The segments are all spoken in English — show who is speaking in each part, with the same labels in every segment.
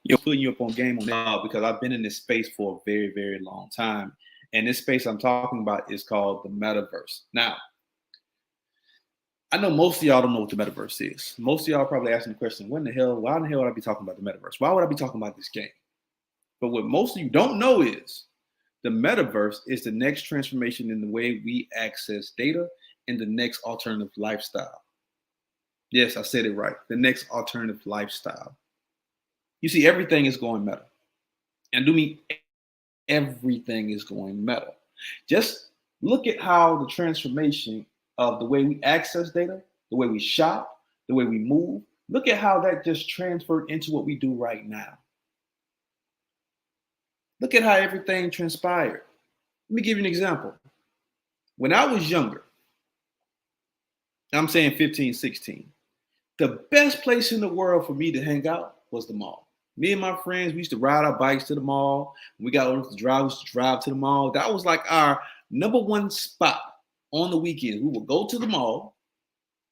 Speaker 1: You're putting you up on game on that because I've been in this space for a very, very long time. And this space I'm talking about is called the metaverse. Now, I know most of y'all don't know what the metaverse is. Most of y'all probably asking the question, why in the hell would I be talking about the metaverse? Why would I be talking about this game? But what most of you don't know is the metaverse is the next transformation in the way we access data and the next alternative lifestyle. Yes, I said it right. The next alternative lifestyle. You see, everything is going meta. And do me, everything is going meta. Just look at how the transformation of the way we access data, the way we shop, the way we move, look at how that just transferred into what we do right now. Look at how everything transpired. Let me give you an example. When I was younger, I'm saying 15, 16, the best place in the world for me to hang out was the mall. Me and my friends, we used to ride our bikes to the mall. We got old drivers to drive to the mall. That was like our number one spot on the weekend. We would go to the mall,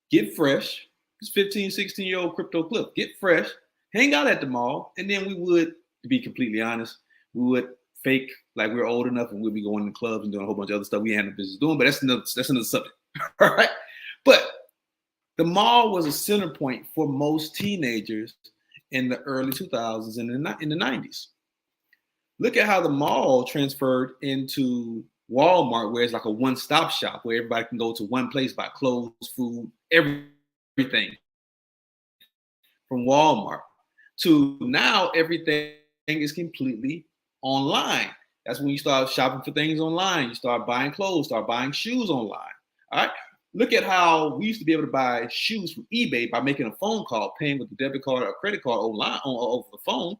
Speaker 1: get fresh. It's 15, 16-year-old crypto clip. Get fresh, hang out at the mall, and then we would, to be completely honest, we would fake like we were old enough and we'd be going to clubs and doing a whole bunch of other stuff we had no business doing, but that's another subject. All right. But the mall was a center point for most teenagers in the early 2000s and in the 90s. Look at how the mall transferred into Walmart, where it's like a one-stop shop where everybody can go to one place, buy clothes, food, everything from Walmart to now everything is completely online. That's when you start shopping for things online. You start buying clothes, start buying shoes online. All right. Look at how we used to be able to buy shoes from eBay by making a phone call, paying with a debit card or a credit card online over the phone,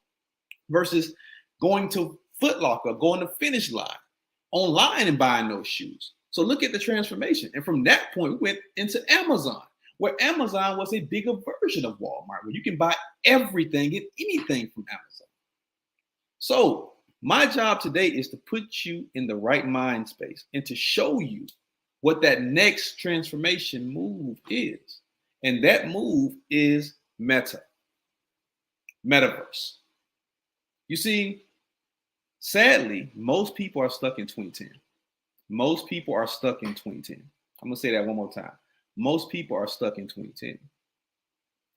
Speaker 1: versus going to Foot Locker, going to Finish Line online and buying those shoes. So look at the transformation. And from that point, we went into Amazon, where Amazon was a bigger version of Walmart, where you can buy everything and anything from Amazon. So my job today is to put you in the right mind space and to show you what that next transformation move is. And that move is metaverse. You see, sadly, most people are stuck in 2010. Most people are stuck in 2010. I'm going to say that one more time. Most people are stuck in 2010.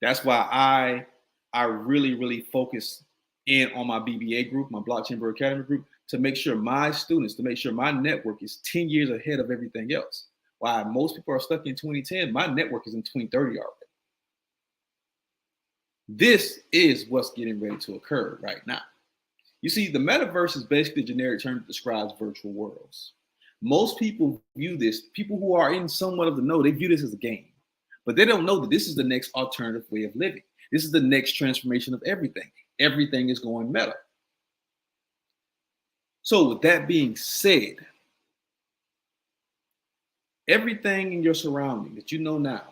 Speaker 1: That's why I really, really focus in on my BBA group, my Blockchain Bro Academy group, to make sure my students, to make sure my network is 10 years ahead of everything else. While most people are stuck in 2010, my network is in 2030 already. This is what's getting ready to occur right now. You see, the metaverse is basically a generic term that describes virtual worlds. Most people view this, people who are in somewhat of the know, they view this as a game. But they don't know that this is the next alternative way of living. This is the next transformation of everything. Everything is going meta. So with that being said, everything in your surrounding that you know now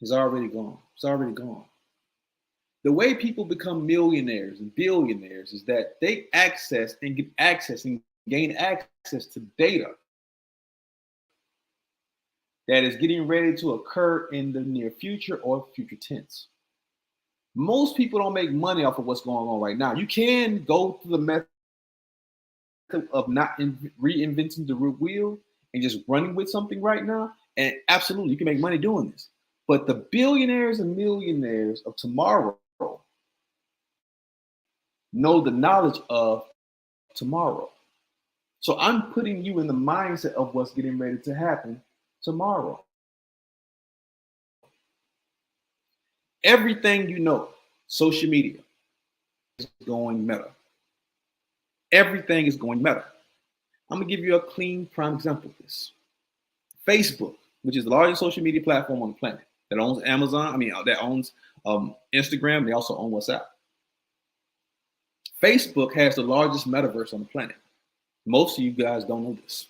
Speaker 1: is already gone. It's already gone. The way people become millionaires and billionaires is that they access and get access and gain access to data that is getting ready to occur in the near future or future tense. Most people don't make money off of what's going on right now. You can go through the method of not reinventing the wheel and just running with something right now, and absolutely you can make money doing this. But the billionaires and millionaires of tomorrow know the knowledge of tomorrow. So I'm putting you in the mindset of what's getting ready to happen tomorrow. Everything you know, social media is going meta. Everything is going meta. I'm gonna give you a clean prime example of this. Facebook, which is the largest social media platform on the planet, that owns Amazon, that owns Instagram, they also own WhatsApp. Facebook has the largest metaverse on the planet. Most of you guys don't know this.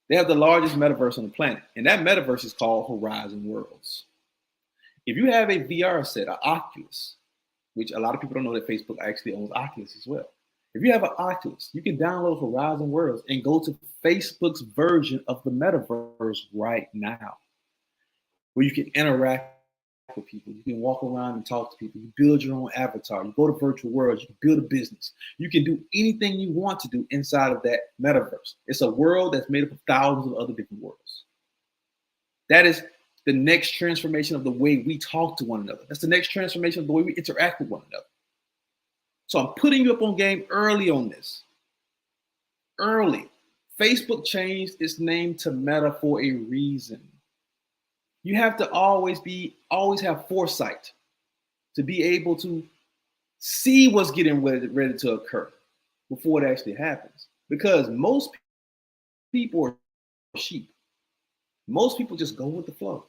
Speaker 1: They have the largest metaverse on the planet, and that metaverse is called Horizon Worlds. If you have a VR set, an Oculus, which a lot of people don't know that Facebook actually owns Oculus as well. If you have an Oculus, you can download Horizon Worlds and go to Facebook's version of the metaverse right now, where you can interact with people. You can walk around and talk to people. You build your own avatar. You go to virtual worlds. You can build a business. You can do anything you want to do inside of that metaverse. It's a world that's made up of thousands of other different worlds. That is the next transformation of the way we talk to one another. That's the next transformation of the way we interact with one another. So I'm putting you up on game early on this. Early. Facebook changed its name to Meta for a reason. You have to always have foresight to be able to see what's getting ready to occur before it actually happens. Because most people are sheep. Most people just go with the flow.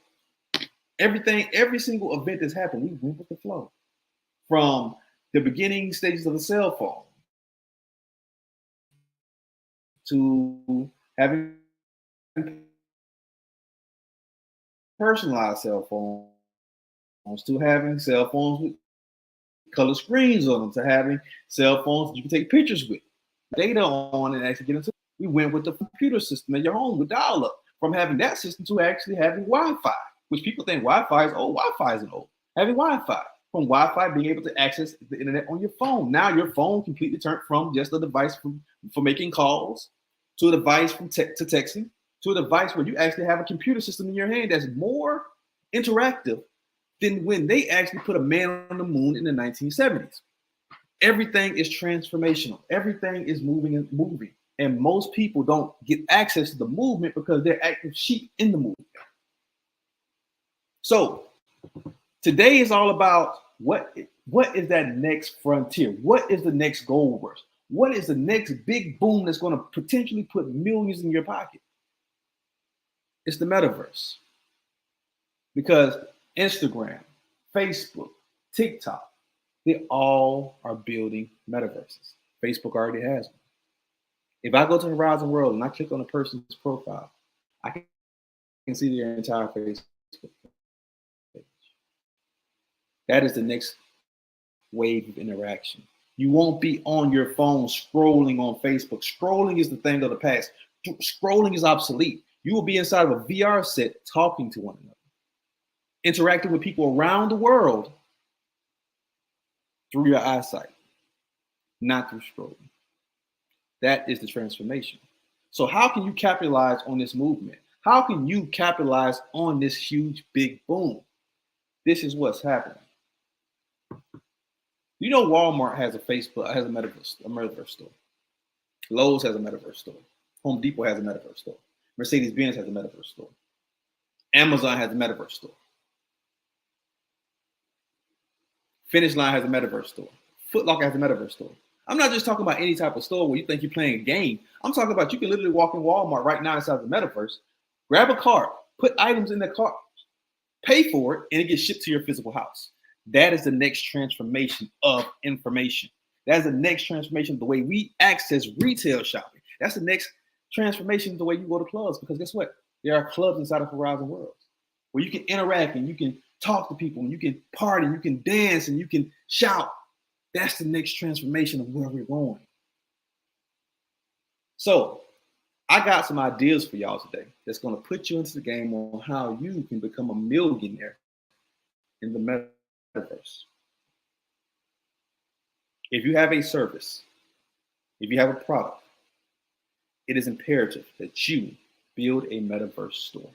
Speaker 1: Every single event that's happened, we went with the flow. From the beginning stages of the cell phone to having personalized cell phones to having cell phones with color screens on them to having cell phones that you can take pictures with, data on, and actually get into. We went with the computer system in your home with dial-up, from having that system to actually having Wi-Fi, which people think Wi-Fi is old. Wi-Fi isn't old. Having Wi-Fi, from Wi-Fi being able to access the internet on your phone. Now your phone completely turned from just a device for making calls to a device to texting to a device where you actually have a computer system in your hand that's more interactive than when they actually put a man on the moon in the 1970s. Everything is transformational. Everything is moving. And most people don't get access to the movement because they're active sheep in the movement. So today is all about what is that next frontier? What is the next gold rush? What is the next big boom that's going to potentially put millions in your pocket? It's the metaverse. Because Instagram, Facebook, TikTok, they all are building metaverses. Facebook already has one. If I go to Horizon World and I click on a person's profile, I can see their entire Facebook page. That is the next wave of interaction. You won't be on your phone scrolling on Facebook. Scrolling is the thing of the past. Scrolling is obsolete. You will be inside of a VR set talking to one another, interacting with people around the world through your eyesight, not through scrolling. That is the transformation. So how can you capitalize on this movement? How can you capitalize on this huge, big boom? This is what's happening. You know, Walmart has a metaverse store. Lowe's has a metaverse store. Home Depot has a metaverse store. Mercedes-Benz has a metaverse store. Amazon has a metaverse store. Finish Line has a metaverse store. Foot Locker has a metaverse store. I'm not just talking about any type of store where you think you're playing a game. I'm talking about you can literally walk in Walmart right now inside the metaverse, grab a cart, put items in the cart, pay for it, and it gets shipped to your physical house. That is the next transformation of information. That is the next transformation of the way we access retail shopping. That's the next transformation of the way you go to clubs, because guess what? There are clubs inside of Horizon Worlds where you can interact and you can talk to people and you can party, and you can dance and you can shout. That's the next transformation of where we're going. So I got some ideas for y'all today that's going to put you into the game on how you can become a millionaire in the metaverse. If you have a service, if you have a product, it is imperative that you build a metaverse store.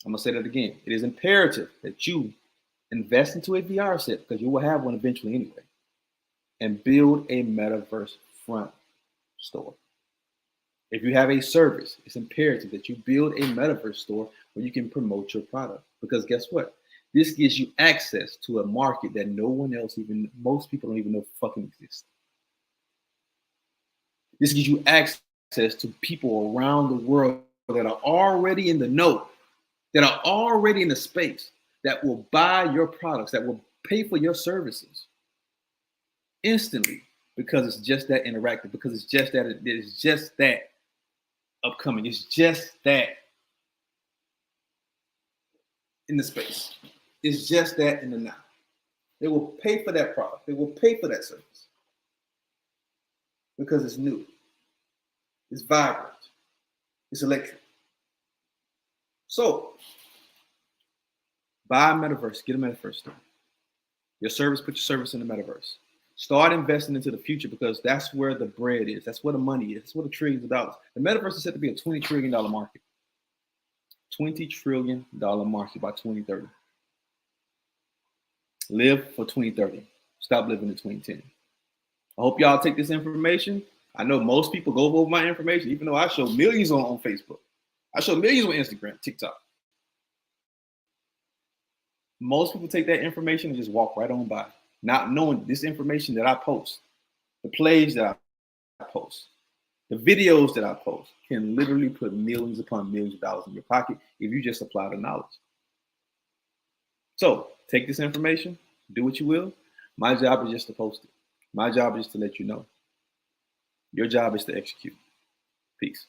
Speaker 1: I'm going to say that again. It is imperative that you invest into a VR set, because you will have one eventually anyway, and build a metaverse front store. If you have a service, it's imperative that you build a metaverse store where you can promote your product, because guess what? This gives you access to a market that most people don't even know fucking exists. This gives you access to people around the world that are already in the know, that are already in the space, that will buy your products, that will pay for your services instantly, because it's just that interactive, because it's just that upcoming, it's just that in the space, it's just that in the now. They will pay for that product, they will pay for that service, because it's new, it's vibrant, it's electric. So Buy a Metaverse. Get a Metaverse store. Your service, put your service in the Metaverse. Start investing into the future because that's where the bread is. That's where the money is. That's where the trillions of dollars. The Metaverse is set to be a $20 trillion market. $20 trillion market by 2030. Live for 2030. Stop living in 2010. I hope y'all take this information. I know most people go over my information, even though I show millions on Facebook. I show millions on Instagram, TikTok. Most people take that information and just walk right on by, not knowing this information that I post, the plays that I post, the videos that I post can literally put millions upon millions of dollars in your pocket if you just apply the knowledge. So take this information, do what you will. My job is just to post it. My job is to let you know. Your job is to execute. Peace.